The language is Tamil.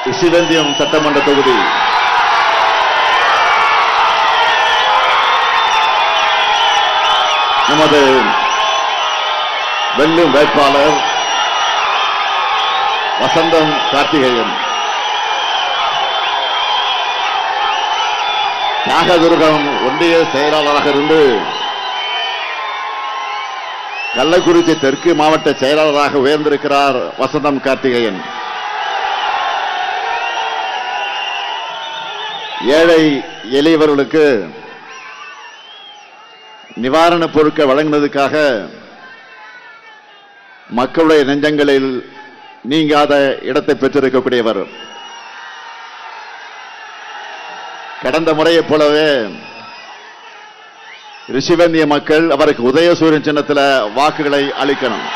ரிஷிவந்தியம் சட்டமன்ற தொகுதி நமது வெல்லும் வேட்பாளர் வசந்தம் கார்த்திகேயன். தியாகதுர்கம் ஒன்றிய செயலாளராக இருந்து கள்ளக்குறிச்சி தெற்கு மாவட்ட செயலாளராக உயர்ந்திருக்கிறார் வசந்தம் கார்த்திகேயன். ஏழை எளியவர்களுக்கு நிவாரணப் பொருட்கள் வழங்கினதுக்காக மக்களுடைய நெஞ்சங்களில் நீங்காத இடத்தை பெற்றிருக்கக்கூடியவர். கடந்த முறையைப் போலவே ரிஷிவந்திய மக்கள் அவருக்கு உதயசூரியன் சின்னத்தில் வாக்குகளை அளிக்கணும்.